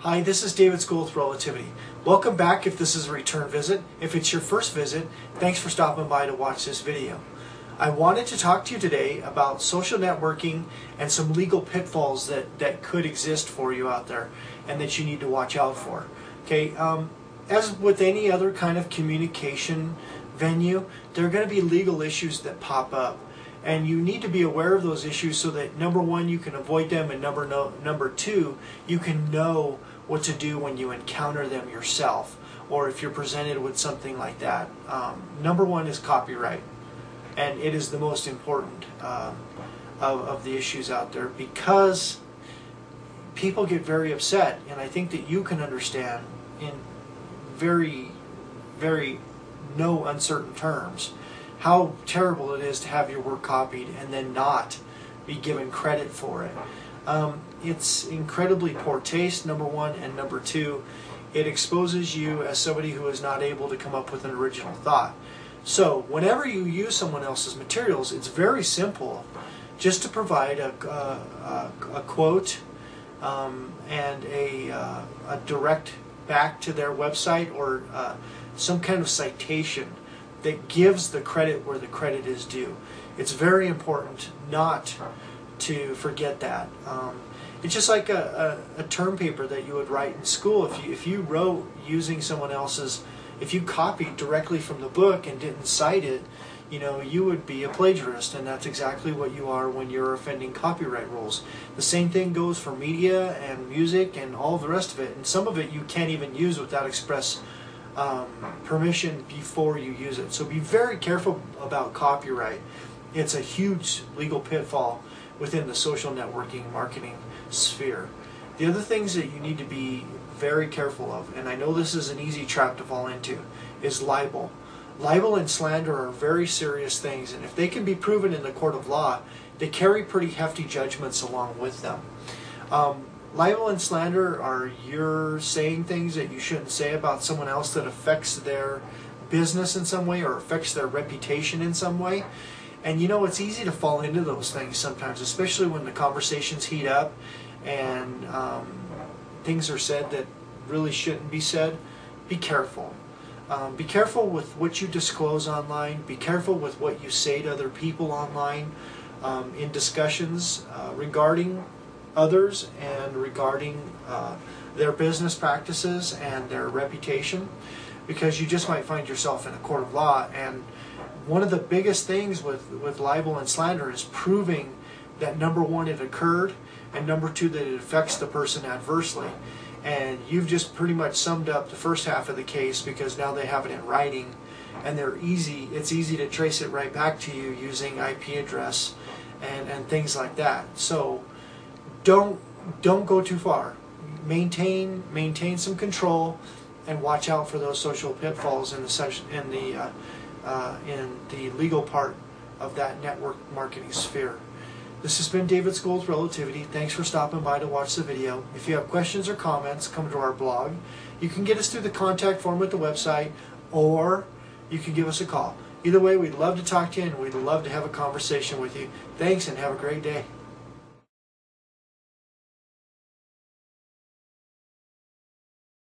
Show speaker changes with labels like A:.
A: Hi, this is David School with Relativity. Welcome back if this is a return visit. If it's your first visit, thanks for stopping by to watch this video. I wanted to talk to you today about social networking and some legal pitfalls that could exist for you out there and that you need to watch out for. Okay, as with any other kind of communication venue, there are going to be legal issues that pop up. And you need to be aware of those issues so that number one, you can avoid them, and number two, you can know what to do when you encounter them yourself, or if you're presented with something like that. Number one is copyright, and it is the most important of the issues out there, because people get very upset, and I think that you can understand in very, very no uncertain terms how terrible it is to have your work copied and then not be given credit for it. It's incredibly poor taste, number one, and number two, it exposes you as somebody who is not able to come up with an original thought. So whenever you use someone else's materials, it's very simple just to provide a quote and a direct back to their website, or some kind of citation that gives the credit where the credit is due. It's very important not to forget that. It's just like a term paper that you would write in school. If you wrote using someone else's, if you copied directly from the book and didn't cite it, you would be a plagiarist, and that's exactly what you are when you're offending copyright rules. The same thing goes for media and music and all the rest of it, and some of it you can't even use without express permission before you use it. So be very careful about copyright. It's a huge legal pitfall within the social networking marketing sphere. The other things that you need to be very careful of, and I know this is an easy trap to fall into, is libel. Libel and slander are very serious things, and if they can be proven in the court of law, they carry pretty hefty judgments along with them. Libel and slander are you're saying things that you shouldn't say about someone else that affects their business in some way or affects their reputation in some way. And it's easy to fall into those things sometimes, especially when the conversations heat up and things are said that really shouldn't be said. Be careful. Be careful with what you disclose online. Be careful with what you say to other people online in discussions regarding others and regarding their business practices and their reputation, because you just might find yourself in a court of law. And one of the biggest things with libel and slander is proving that number one, it occurred, and number two, that it affects the person adversely. And you've just pretty much summed up the first half of the case, because now they have it in writing, and it's easy to trace it right back to you using IP address and things like that. So don't go too far. Maintain some control, and watch out for those social pitfalls in the legal part of that network marketing sphere. This has been David School with Relativity. Thanks for stopping by to watch the video. If you have questions or comments, come to our blog. You can get us through the contact form at the website, or you can give us a call. Either way, we'd love to talk to you, and we'd love to have a conversation with you. Thanks, and have a great day.